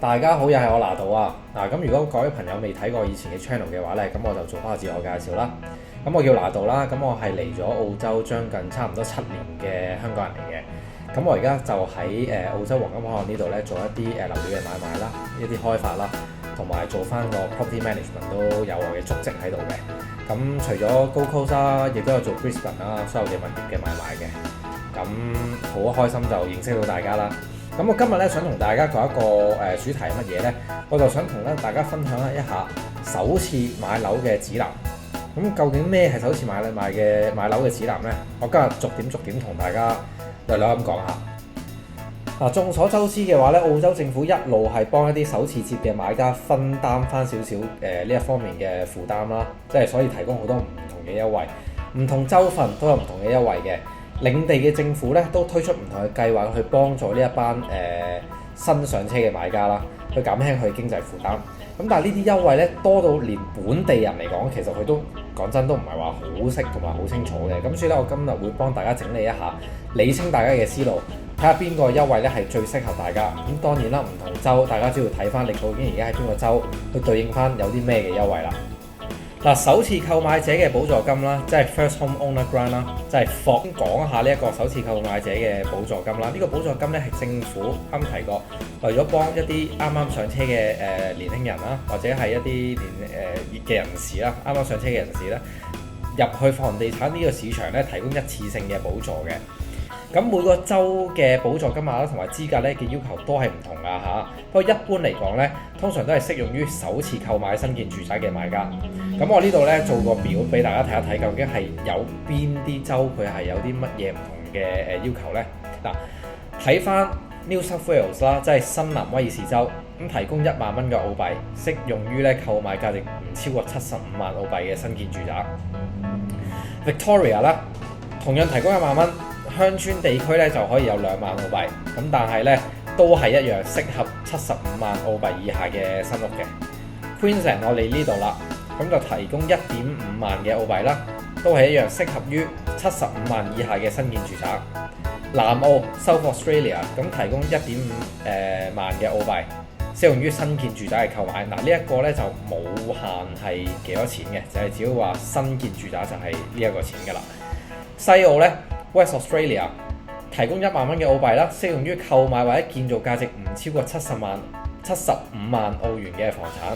大家好，又係我拿度啊！咁如果各位朋友未睇過以前嘅 channel 嘅話呢，咁我就做翻個自我介紹啦。咁我叫拿度啦，咁我係嚟咗澳洲將近差唔多7年嘅香港人嚟嘅。咁我而家就喺澳洲黃金海岸呢度呢，做一啲樓宇嘅買賣啦，一啲開發啦，同埋做翻個 property management 都有我嘅足跡喺度嘅。咁除咗 Gold Coast 啦，亦都有做 Brisbane 啦，所有嘅物業嘅買賣嘅。咁好開心就認識到大家啦。咁我今日咧想同大家講一個主題係乜嘢呢？我就想同大家分享一下首次買樓嘅指南。咁究竟咩係首次買樓嘅指南呢？我今日逐點同大家略略咁講下。眾所周知嘅話咧，澳洲政府一路係幫一啲首次接嘅買家分擔翻少少呢一方面嘅負擔啦，即係所以提供好多唔同嘅優惠，唔同州份都有唔同嘅優惠嘅。領地嘅政府咧都推出唔同嘅計劃去幫助呢一班新上車嘅買家啦，去減輕佢經濟負擔。咁但係呢啲優惠咧多到連本地人嚟講，其實佢都講真都唔係話好識同埋好清楚嘅。咁所以咧，我今日會幫大家整理一下，理清大家嘅思路，睇下邊個優惠咧係最適合大家。咁當然啦，唔同州大家只要睇翻你究竟而家喺邊個州去對應翻有啲咩嘅優惠啦。首次購買者嘅補助金啦，即係 First Home Owner Grant 啦，即係講下呢一個首次購買者嘅補助金啦。呢個補助金咧係政府啱提過，為咗幫一啲啱啱上車嘅年輕人啦，或者係一啲嘅人士啦，啱啱上車嘅人士咧，入去房地產呢個市場咧，提供一次性嘅補助嘅。咁每個州嘅補助金額啦同埋資格咧嘅要求都係唔同㗎嚇。不過一般嚟講咧，通常都係適用於首次購買新建住宅嘅買家。咁我呢度咧做個表俾大家睇一睇，究竟係有邊啲州佢係有啲乜嘢唔同嘅要求呢？睇翻 New South Wales 啦，即係新南威爾士州，咁提供1萬蚊嘅澳幣，適用於咧購買價值唔超過75萬澳幣嘅新建住宅。Victoria 啦，同樣提供1萬蚊，鄉村地區咧就可以有2萬澳幣，咁但係咧都係一樣適合75萬澳幣以下嘅新屋嘅。Queensland 我哋呢度啦。咁就提供1.5萬嘅澳幣啦，都係一樣適合於75萬以下嘅新建住宅。南澳 South Australia 咁提供1.5萬嘅澳幣，適用於新建住宅嘅購買。呢一個咧就冇限係幾多錢嘅，就係只要話新建住宅就係呢一個錢㗎啦。西澳咧 West Australia 提供1萬蚊嘅澳幣啦，適用於購買或者建造價值唔超過75萬澳元嘅房產。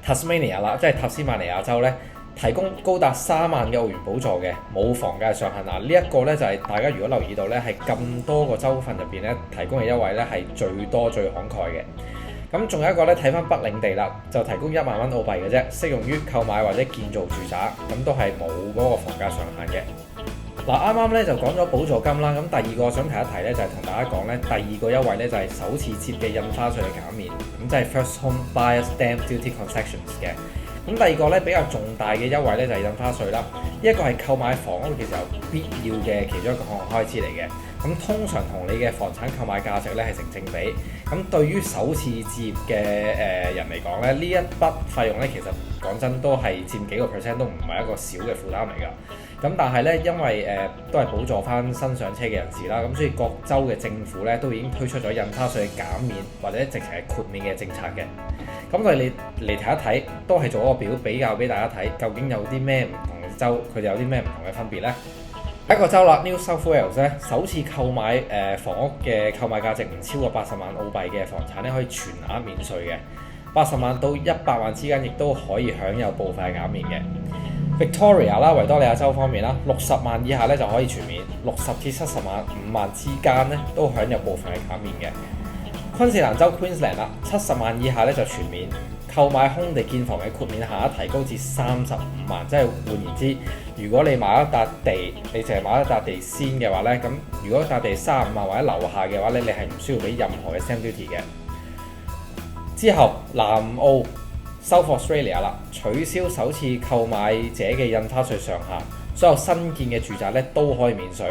Tasmania 啦，即係塔斯曼尼亞州咧，提供高達3萬嘅澳元補助嘅，冇房價上限。呢一個咧就係大家如果留意到咧，係咁多個州份入邊咧提供嘅優惠咧係最多最慷慨嘅。咁仲有一個咧睇翻北領地啦，就提供1萬蚊澳幣嘅啫，適用於購買或者建造住宅，咁都係冇嗰個房價上限嘅。啱啱咧就講咗補助金啦，咁第二個想提一提咧就係同大家講咧，第二個優惠咧就係首次接嘅印花稅嘅減免，咁即係 First Home Buyer Stamp Duty Concessions 嘅。咁第二個咧比較重大嘅優惠咧就係印花稅啦，呢一個係購買房屋嘅時候必要嘅其中一個項目開支嚟嘅。咁通常同你嘅房產購買價值咧係成正比。咁對於首次置業嘅人嚟講咧，呢一筆費用咧其實講真都係佔幾個 percent 都唔係一個小嘅負擔嚟㗎。咁但係咧，因為都係補助翻新上車嘅人士啦，咁所以各州嘅政府咧都已經推出咗印花稅嘅減免或者直情係豁免嘅政策嘅。咁我哋嚟睇一睇，都係做一個表比較俾大家睇，究竟有啲咩唔同嘅州，佢哋有啲咩唔同嘅分別呢？第一個州啦 ，New South Wales 咧，首次購買房屋嘅購買價值唔超過80萬澳幣嘅房產咧，可以全額免稅嘅，80萬到100萬之間亦都可以享有部分嘅減免嘅。Victoria 啦，維多利亞州方面啦，60萬以下咧就可以全免，60至70萬5萬之間咧都享有部分嘅減免嘅。昆士蘭州 Queensland 啦，70萬以下咧就全免，購買空地建房嘅豁免限額提高至35萬，即係換言之，如果你買一笪地，你淨係買一笪地先嘅話咧，咁如果笪地35萬或者樓下嘅話咧，你係唔需要俾任何嘅 stamp duty 嘅。之後南澳South Australia 啦，取消首次購買者嘅印花稅上限，所有新建嘅住宅咧都可以免稅。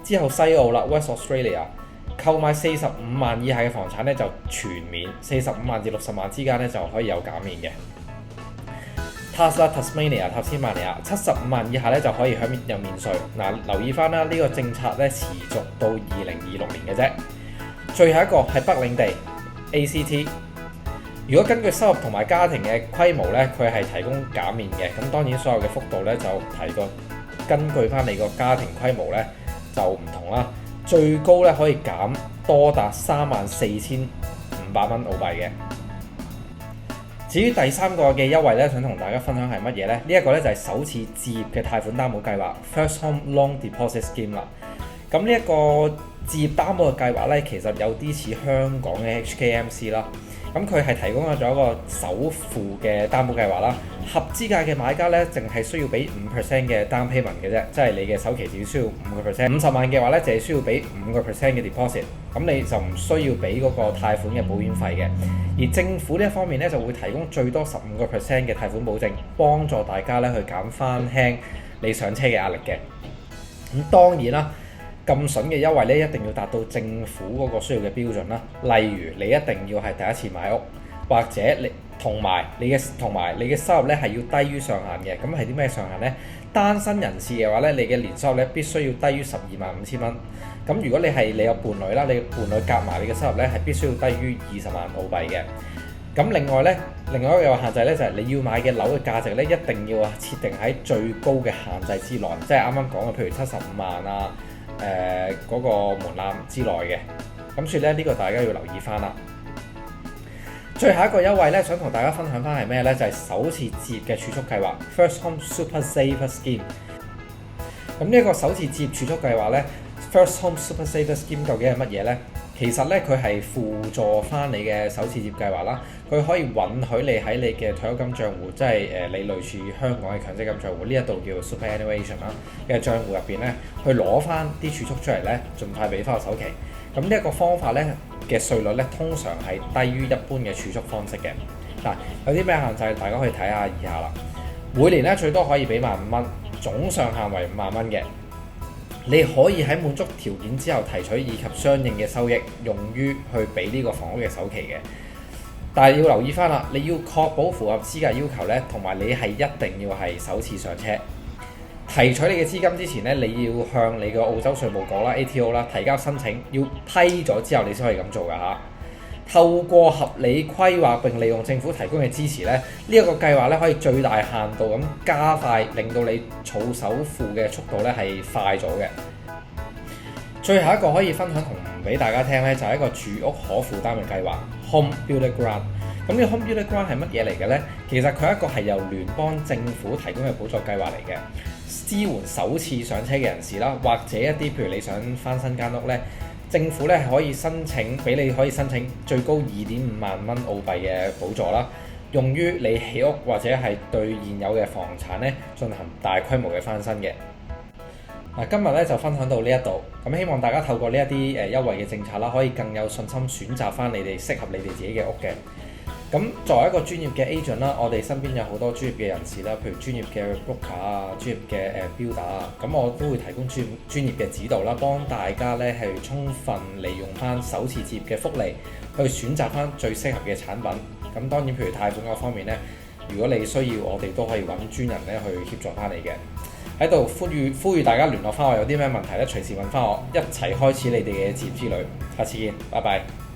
之後西澳啦 West Australia， 購買45萬以下嘅房產咧就全免，45萬至60萬之間咧就可以有減免嘅。Tasmania 塔斯曼尼亞75萬以下咧就可以享有免稅。留意翻啦，呢個政策咧持續到2026年嘅啫。最後一個係北領地。ACT。如果根據收入同埋家庭嘅規模咧，佢係提供減免嘅。咁當然所有嘅幅度咧就根據翻你個家庭規模咧就唔同啦。最高咧可以減多達34,500蚊澳幣嘅。至於第三個嘅優惠咧，想同大家分享係乜嘢咧？呢一個咧就係首次置業嘅貸款擔保計劃 First Home Loan Deposit Scheme 啦。咁呢一個置業擔保嘅計劃咧，其實有啲似香港嘅 HKMC 啦。咁佢係提供咗一個首付嘅擔保計劃啦。合資格嘅買家咧，淨係需要俾5% 嘅 down payment 嘅啫，即係你嘅首期只需要5%。50萬嘅話咧，就係需要俾5% 嘅 deposit。咁你就唔需要俾嗰個貸款嘅保險費嘅。而政府呢一方面咧，就會提供最多15% 嘅貸款保證，幫助大家咧去減翻輕你上車嘅壓力嘅。咁當然啦。咁筍嘅優惠咧，一定要達到政府嗰個需要嘅標準啦。例如你一定要係第一次買屋，或者你同埋你嘅收入咧係要低於上限嘅。咁係啲咩上限呢？單身人士嘅話咧，你嘅年收入咧必須要低於125000蚊。咁如果你有伴侶啦，你嘅伴侶夾埋你嘅收入咧係必須要低於20萬澳幣嘅。咁另外一個限制咧就係你要買嘅樓嘅價值咧一定要設定喺最高嘅限制之內，即係啱啱講嘅，譬如75萬啊。嗰個門檻之內嘅，咁所以咧呢個大家要留意翻啦。最後一個優惠咧，想同大家分享翻係咩咧？就係首次置業嘅儲蓄計劃 First Home Super Saver Scheme。咁呢一個首次置業儲蓄計劃咧 ，First Home Super Saver Scheme 究竟係乜嘢咧？其實咧佢係輔助翻你嘅首次置業計劃啦，佢可以允許你喺你嘅退休金帳戶，即係你類似香港嘅強積金帳戶呢一度叫做 Superannuation 啦嘅帳戶入邊咧，去攞翻啲儲蓄出嚟咧，盡快俾翻個首期。咁呢一個方法咧嘅稅率咧，通常係低於一般嘅儲蓄方式嘅。嗱，有啲咩限制？大家可以睇下以下啦。每年咧最多可以俾15,000蚊，總上限為5萬蚊嘅。你可以喺滿足條件之後提取以及相應嘅收益，用於去俾呢個房屋嘅首期嘅。但係要留意翻啦，你要確保符合資格要求咧，同埋你係一定要係首次上車。提取你嘅資金之前咧，你要向你嘅澳洲稅務局啦 ATO 啦提交申請，要批咗之後你先可以咁做㗎嚇。透過合理規劃並利用政府提供嘅支持咧，呢一個計劃咧可以最大限度咁加快，令到你儲首付嘅速度咧係快咗嘅。最後一個可以分享同俾大家聽咧，就係一個住屋可負擔嘅計劃 Home Builder Grant。咁呢個 Home Builder Grant 係乜嘢嚟嘅咧？其實佢係一個係由聯邦政府提供嘅補助計劃嚟嘅，支援首次上車嘅人士啦，或者一啲譬如你想翻新間屋咧。政府咧可以申請，俾你可以申請最高2.5萬蚊澳幣嘅補助啦，用於你起屋或者係對現有嘅房產咧進行大規模嘅翻新嘅。嗱，今日咧就分享到呢一度，咁希望大家透過呢一啲優惠嘅政策啦，可以更有信心選擇翻你哋適合你哋自己嘅屋嘅。咁作為一個專業嘅 agent 啦，我哋身邊有好多專業嘅人士啦，譬如專業嘅 broker 啊、專業嘅builder 啊，咁我都會提供專業嘅指導啦，幫大家咧係充分利用翻首次置業嘅福利，去選擇翻最適合嘅產品。咁當然，譬如貸款嗰方面咧，如果你需要，我哋都可以揾專人咧去協助翻你嘅。喺度呼籲大家聯絡翻我，有啲咩問題咧，隨時問翻我，一齊開始你哋嘅置業之旅。下次見，拜拜。